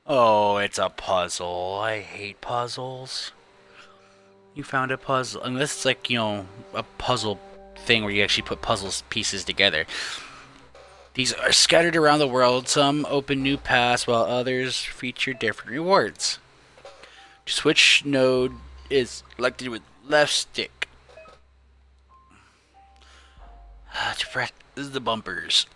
Oh, it's a puzzle. I hate puzzles. You found a puzzle. Unless it's like, a puzzle thing where you actually put puzzle pieces together. These are scattered around the world. Some open new paths, while others feature different rewards. To switch node is selected with left stick. To press the bumpers.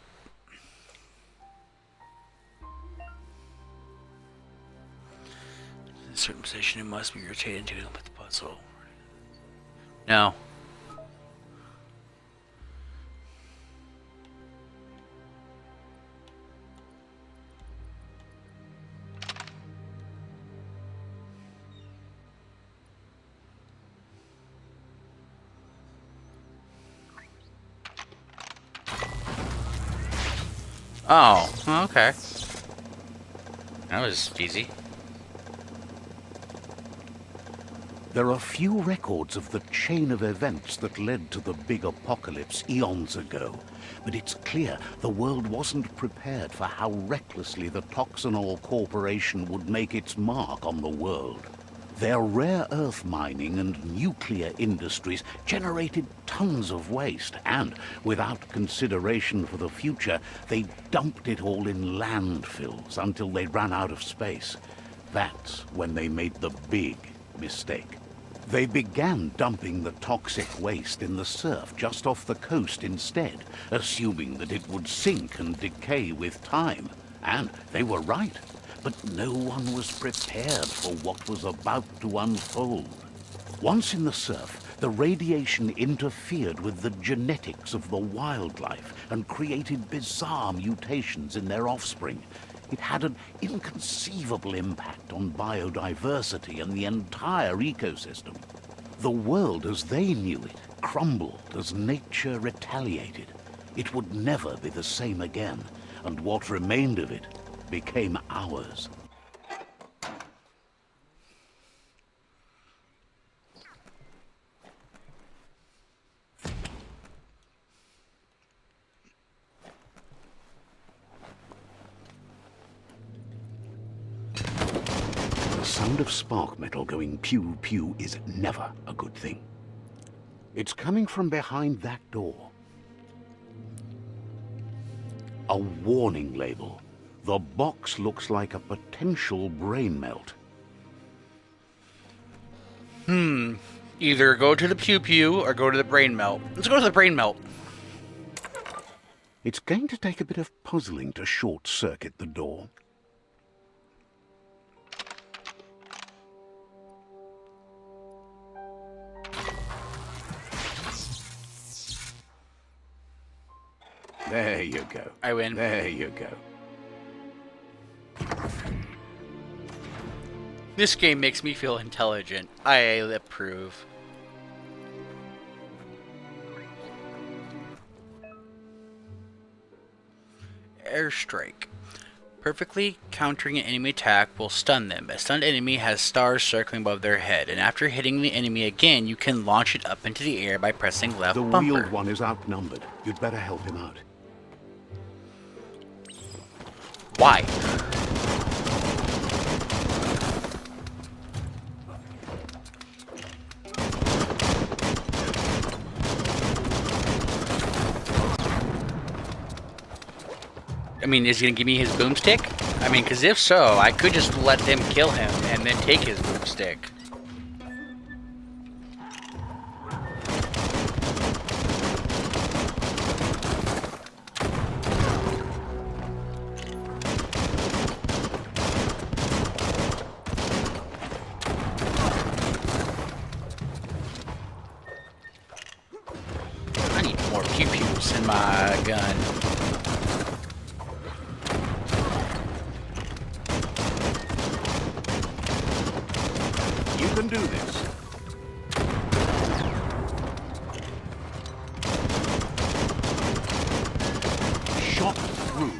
In a certain position, it must be rotated to complete the puzzle. No. Oh, okay. That was easy. There are few records of the chain of events that led to the big apocalypse eons ago, but it's clear the world wasn't prepared for how recklessly the Toxanol Corporation would make its mark on the world. Their rare earth mining and nuclear industries generated tons of waste, and, without consideration for the future, they dumped it all in landfills until they ran out of space. That's when they made the big mistake. They began dumping the toxic waste in the surf just off the coast instead, assuming that it would sink and decay with time. And they were right. But no one was prepared for what was about to unfold. Once in the surf, the radiation interfered with the genetics of the wildlife and created bizarre mutations in their offspring. It had an inconceivable impact on biodiversity and the entire ecosystem. The world as they knew it crumbled as nature retaliated. It would never be the same again, and what remained of it became ours. The sound of spark metal going pew-pew is never a good thing. It's coming from behind that door. A warning label. The box looks like a potential brain melt. Either go to the pew pew or go to the brain melt. Let's go to the brain melt. It's going to take a bit of puzzling to short-circuit the door. There you go. I win. There you go. This game makes me feel intelligent. I approve. Airstrike. Perfectly countering an enemy attack will stun them. A stunned enemy has stars circling above their head, and after hitting the enemy again, you can launch it up into the air by pressing left The bumper. wheeled one is outnumbered. You'd better help him out. Why? I mean, is he gonna give me his boomstick? I mean, because if so, I could just let them kill him and then take his boomstick. I need more pew-pews in my gun. You can do this. Shot through.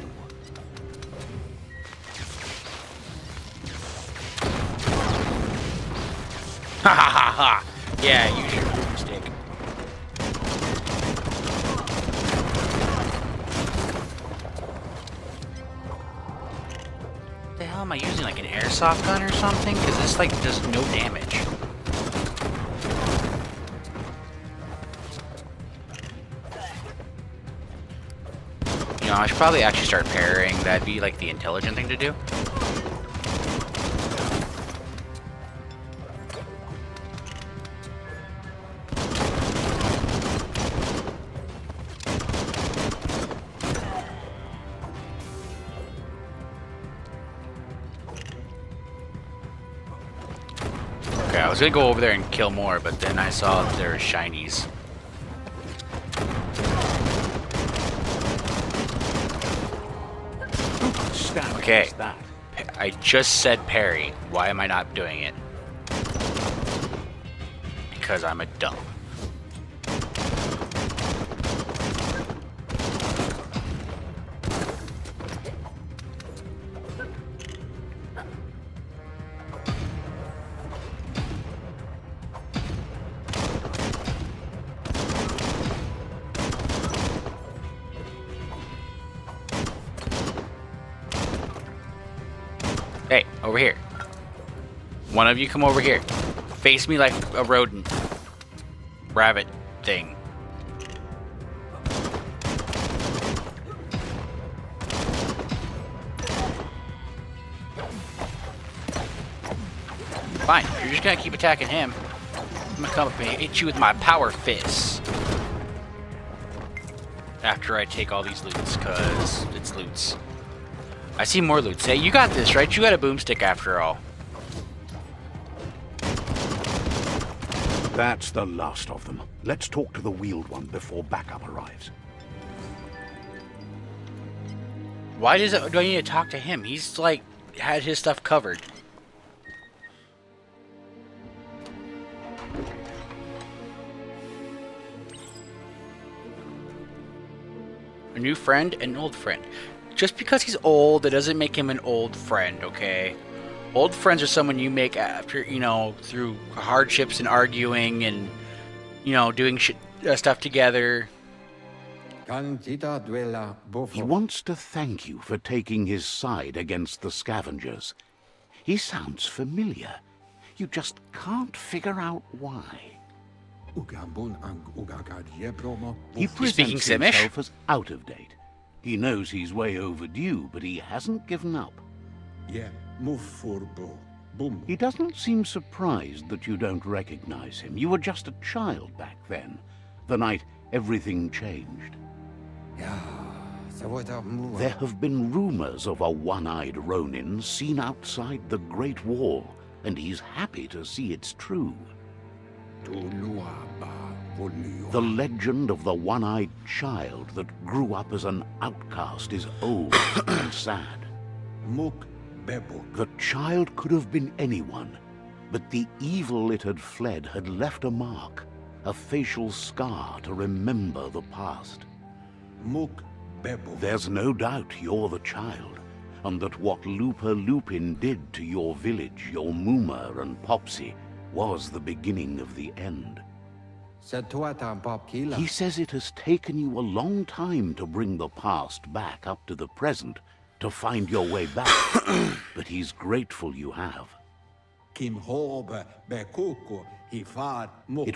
Ha ha ha ha! Yeah, use your boomstick. The hell hell am I using? Like an airsoft gun or something? Because this like does no damage. You know, I should probably actually start parrying. That'd be like the intelligent thing to do. Okay, I was gonna go over there and kill more, but then I saw there were shinies. Okay, I just said parry. Why am I not doing it? Because I'm a dumb. Hey, over here. One of you come over here. Face me like a rodent. Rabbit thing. Fine, you're just gonna keep attacking him. I'm gonna come up and hit you with my power fists. After I take all these loots, cause it's loots. I see more loot. Hey, you got this, right? You got a boomstick after all. That's the last of them. Let's talk to the wheeled one before backup arrives. Why do I need to talk to him? He's like had his stuff covered. A new friend, an old friend. Just because he's old, it doesn't make him an old friend, okay? Old friends are someone you make after, you know, through hardships and arguing and, you know, doing stuff together. He wants to thank you for taking his side against the scavengers. He sounds familiar. You just can't figure out why. He presents himself as out of date. He knows he's way overdue, but he hasn't given up. He doesn't seem surprised that you don't recognize him. You were just a child back then, the night everything changed. There have been rumors of a one-eyed Ronin seen outside the Great Wall, and he's happy to see it's true. The legend of the one-eyed child that grew up as an outcast is old and sad. The child could have been anyone, but the evil it had fled had left a mark, a facial scar to remember the past. There's no doubt you're the child, and that what Lupa Lupin did to your village, your Muma and Popsy, was the beginning of the end. He says it has taken you a long time to bring the past back up to the present, to find your way back, but he's grateful you have. It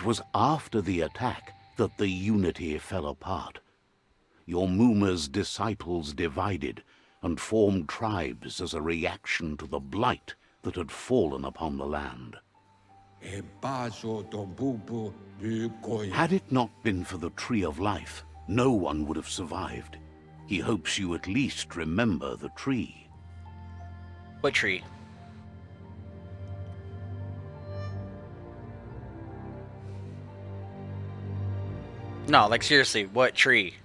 was after the attack that the unity fell apart. Your Muma's disciples divided and formed tribes as a reaction to the blight that had fallen upon the land. Had it not been for the Tree of Life, no one would have survived. He hopes you at least remember the tree. What tree? No, like seriously, what tree?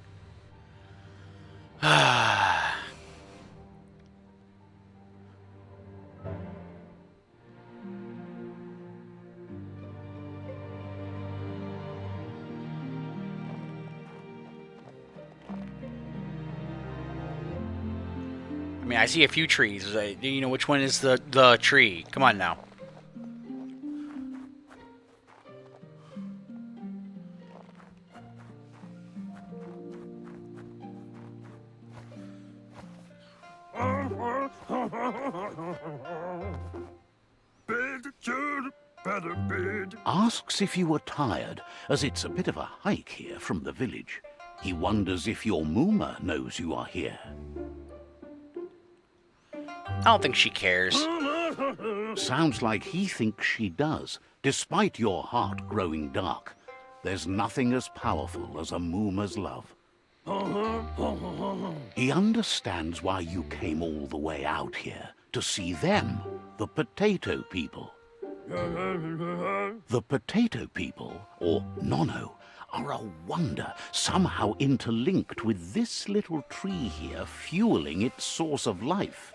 I mean, I see a few trees. Do you know which one is the tree? Come on now. Asks if you were tired, as it's a bit of a hike here from the village. He wonders if your Mooma knows you are here. I don't think she cares. Sounds like he thinks she does, despite your heart growing dark. There's nothing as powerful as a Mooma's love. He understands why you came all the way out here, to see them, the potato people. The potato people, or Nono, are a wonder, somehow interlinked with this little tree here fueling its source of life.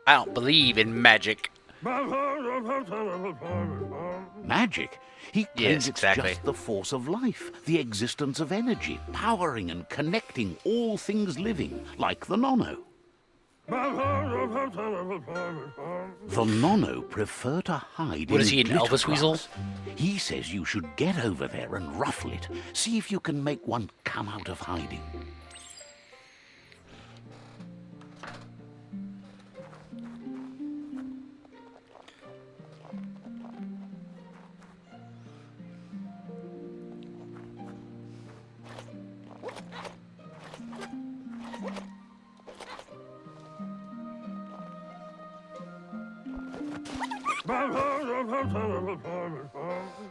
I don't believe in magic. Magic? He claims Yes, exactly. it's just the force of life, the existence of energy, powering and connecting all things living, like the Nono. The Nono prefer to hide What in is he, an glitter Elvis weasel? grass. He says you should get over there and ruffle it. See if you can make one come out of hiding.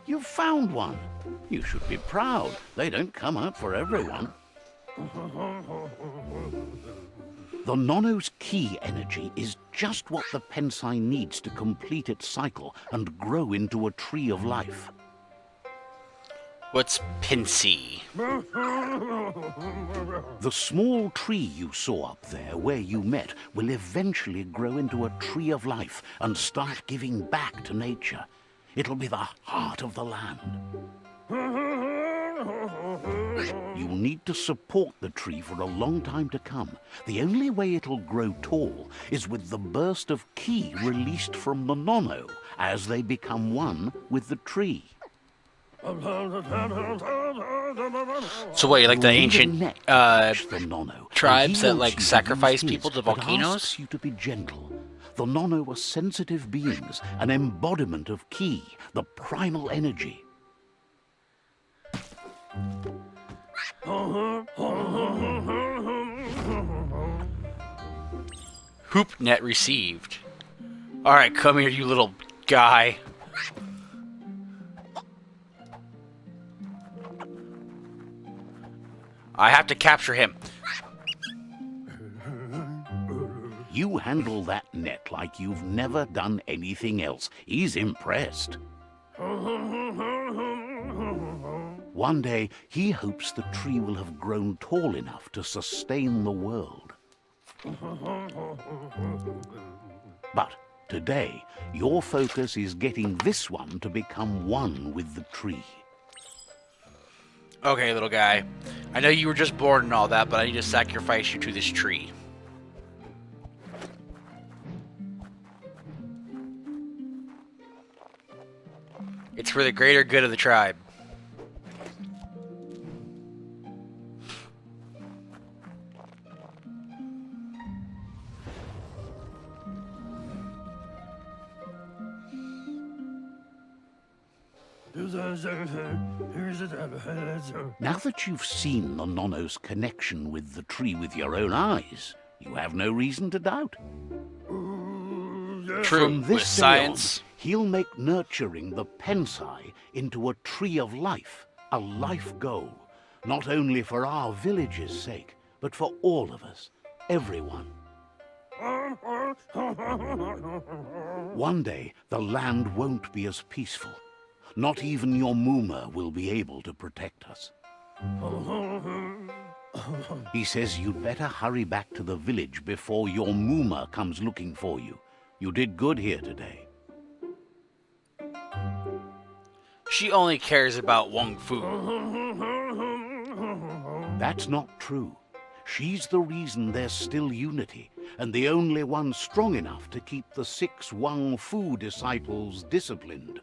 You've found one. You should be proud. They don't come out for everyone. The Nono's key energy is just what the Pensai needs to complete its cycle and grow into a tree of life. What's Pinsy? The small tree you saw up there where you met will eventually grow into a tree of life and start giving back to nature. It'll be the heart of the land. You'll need to support the tree for a long time to come. The only way it'll grow tall is with the burst of ki released from the Nono as they become one with the tree. So what, you like the ancient The Nono, tribes and he that, like, wants you to sacrifice use people his, to but volcanoes? asks you to be gentle. The Nono are sensitive beings, an embodiment of ki, the primal energy. Hoop net received. Alright, come here, you little guy. I have to capture him. You handle that net like you've never done anything else. He's impressed. One day, he hopes the tree will have grown tall enough to sustain the world. But today, your focus is getting this one to become one with the tree. Okay, little guy. I know you were just born and all that, but I need to sacrifice you to this tree. It's for the greater good of the tribe. Now that you've seen the Nono's connection with the tree with your own eyes, you have no reason to doubt. True, From with this day science. on, he'll make nurturing the Pensai into a tree of life, a life goal, not only for our village's sake, but for all of us, everyone. One day, the land won't be as peaceful. Not even your Mooma will be able to protect us. He says you'd better hurry back to the village before your Mooma comes looking for you. You did good here today. She only cares about Wong Fu. That's not true. She's the reason there's still unity, and the only one strong enough to keep the 6 Wang Fu disciples disciplined.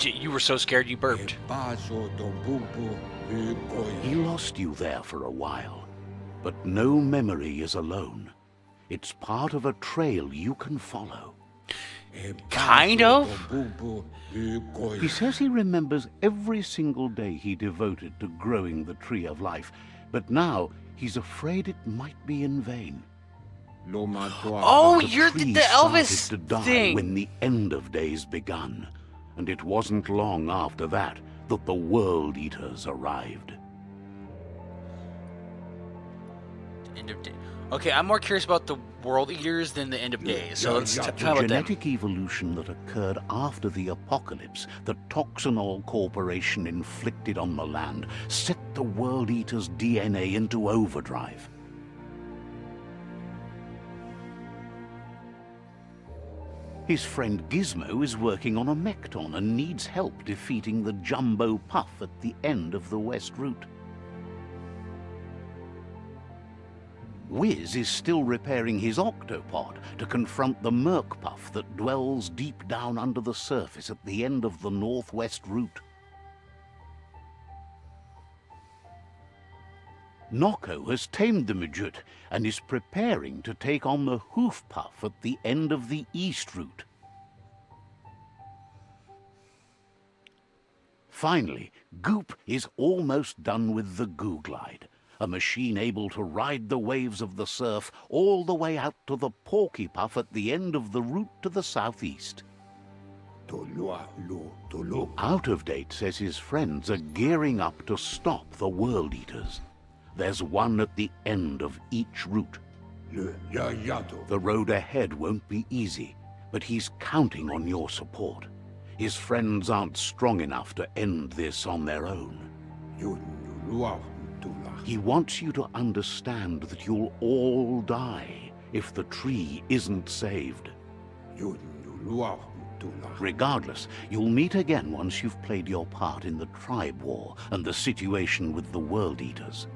You were so scared you burped. He lost you there for a while, but no memory is alone. It's part of a trail you can follow. Kind of? He says he remembers every single day he devoted to growing the Tree of Life, but now he's afraid it might be in vain. Oh, you're tree the Elvis started to die thing. when the end of days begun, and it wasn't long after that that the World Eaters arrived. End of day. Okay, I'm more curious about the World Eaters than the End of Days. So let's talk The about them. genetic evolution that occurred after the apocalypse the Toxanol Corporation inflicted on the land set the World Eaters' DNA into overdrive. His friend Gizmo is working on a Mekton and needs help defeating the Jumbo Puff at the end of the West Route. Wiz is still repairing his octopod to confront the Merc Puff that dwells deep down under the surface at the end of the Northwest Route. Nocco has tamed the Midget and is preparing to take on the Hoof Puff at the end of the East Route. Finally, Goop is almost done with the Googlide, a machine able to ride the waves of the surf all the way out to the Porky Puff at the end of the route to the southeast. Out of Date says his friends are gearing up to stop the World Eaters. There's one at the end of each route. The road ahead won't be easy, but he's counting on your support. His friends aren't strong enough to end this on their own. He wants you to understand that you'll all die if the tree isn't saved. Regardless, you'll meet again once you've played your part in the tribe war and the situation with the World Eaters.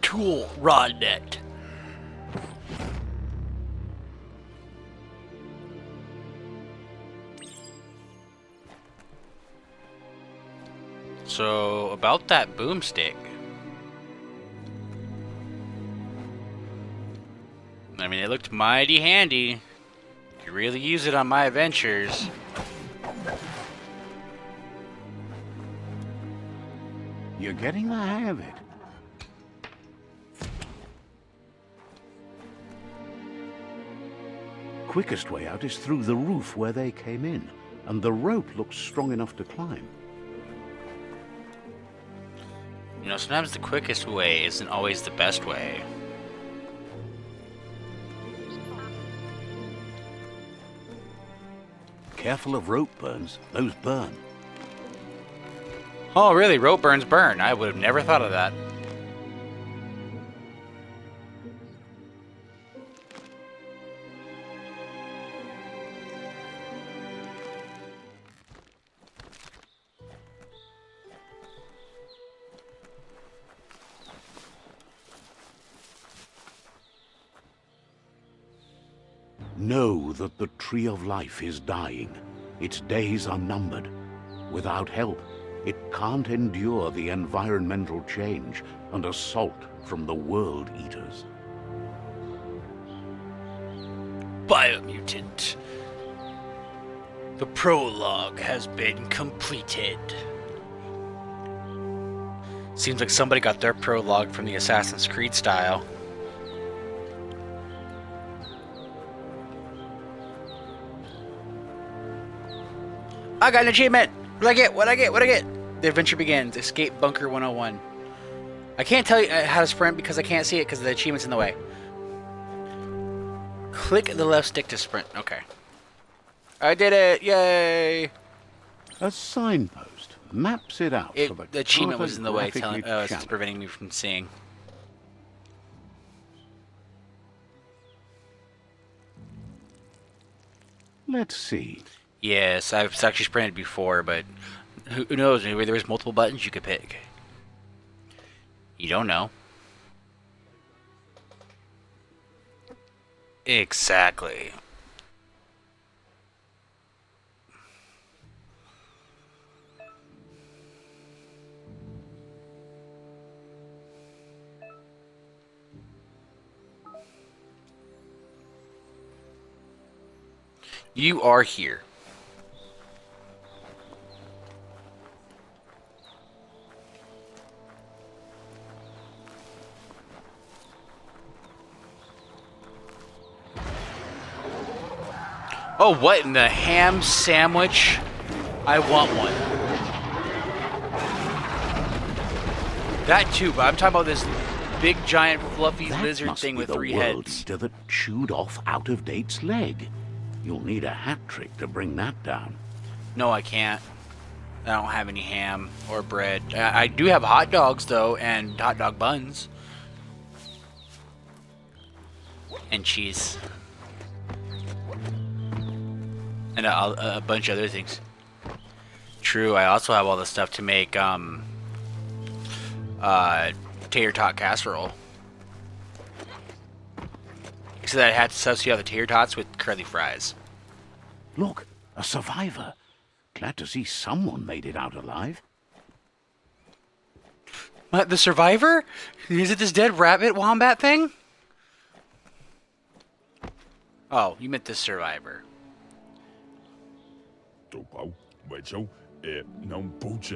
Tool Rodnet. So, about that boomstick. I mean, it looked mighty handy. Could really use it on my adventures. You're getting the hang of it. Quickest way out is through the roof where they came in, and the rope looks strong enough to climb. You know, sometimes the quickest way isn't always the best way. Careful of rope burns. Those burn. Oh, really? Rope burns burn. I would have never thought of that. Know that the Tree of Life is dying. Its days are numbered. Without help, it can't endure the environmental change and assault from the World Eaters. Biomutant. The prologue has been completed. Seems like somebody got their prologue from the Assassin's Creed style. I got an achievement! What'd I get? What'd I get? The adventure begins. Escape Bunker 101. I can't tell you how to sprint because I can't see it because the achievement's in the way. Click the left stick to sprint. Okay. I did it! Yay! A signpost maps it out for The achievement was in the way, cartographically it's challenged. preventing me from seeing. Let's see. Yes, I've actually sprinted before, but who knows? Maybe there's multiple buttons you could pick. You don't know. Exactly. You are here. Oh, what in the ham sandwich? I want one. That too, but I'm talking about this big, giant, fluffy That lizard must thing be with the 3 world heads. eater that chewed off Out-of-Date's leg. You'll need a hat trick to bring that down. No, I can't. I don't have any ham or bread. I do have hot dogs, though, and hot dog buns. And cheese. And a bunch of other things. True, I also have all the stuff to make, tater tot casserole. So that I had to substitute out the tater tots with curly fries. Look, a survivor. Glad to see someone made it out alive. What, the survivor? Is it this dead rabbit wombat thing? Oh, you meant the survivor.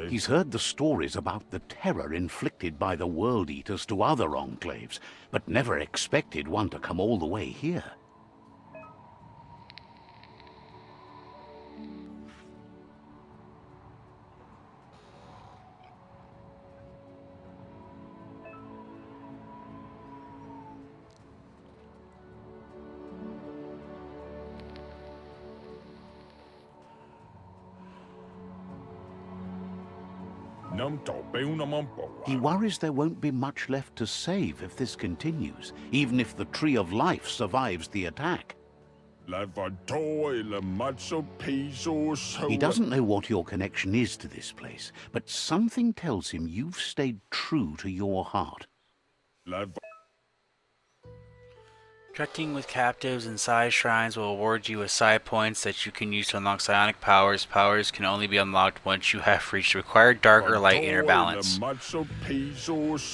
He's heard the stories about the terror inflicted by the World Eaters to other enclaves, but never expected one to come all the way here. He worries there won't be much left to save if this continues, even if the Tree of Life survives the attack. He doesn't know what your connection is to this place, but something tells him you've stayed true to your heart. Interacting with captives inside shrines will award you with psi points that you can use to unlock psionic powers. Powers can only be unlocked once you have reached the required dark or light inner balance.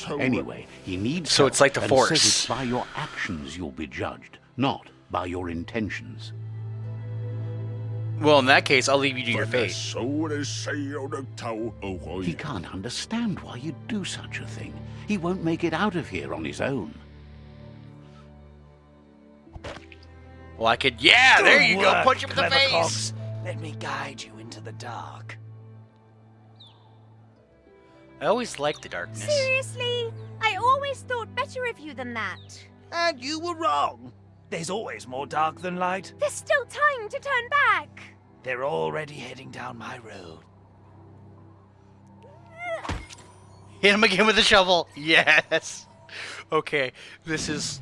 Anyway, he needs So help, it's like the and Force. says it's by your actions you'll be judged, not by your intentions. Well, in that case, I'll leave you to your fate. He can't understand why you'd do such a thing. He won't make it out of here on his own. Well, I could... Yeah, there you go! Good Punch him in the clever face! cogs. Let me guide you into the dark. I always liked the darkness. Seriously? I always thought better of you than that. And you were wrong. There's always more dark than light. There's still time to turn back. They're already heading down my road. Hit him again with the shovel. Yes. Okay, this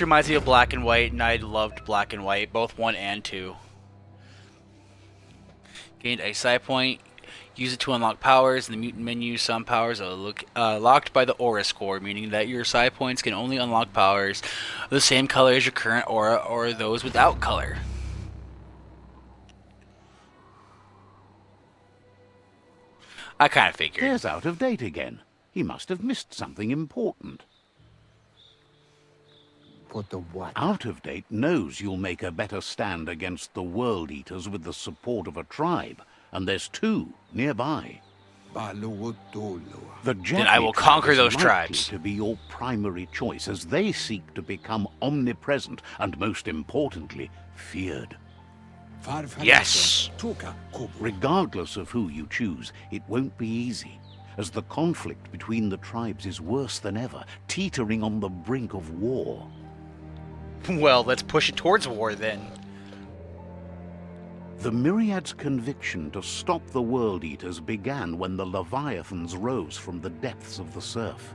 reminds me of Black and White, and I loved Black and White, both 1 and 2. Gained a psi point. Use it to unlock powers in the mutant menu. Some powers are locked by the aura score, meaning that your psi points can only unlock powers of the same color as your current aura or those without color. I kind of figured. There's Out-of-Date again. He must have missed something important. Put the what? Out-of-Date knows you'll make a better stand against the World Eaters with the support of a tribe, and there's 2 nearby. The Then I will Japanese conquer is those likely tribes. to be your primary choice as they seek to become omnipresent and, most importantly, feared. Yes! Regardless of who you choose, it won't be easy, as the conflict between the tribes is worse than ever, teetering on the brink of war. Well, let's push it towards war then. The Myriad's conviction to stop the World Eaters began when the Leviathans rose from the depths of the surf.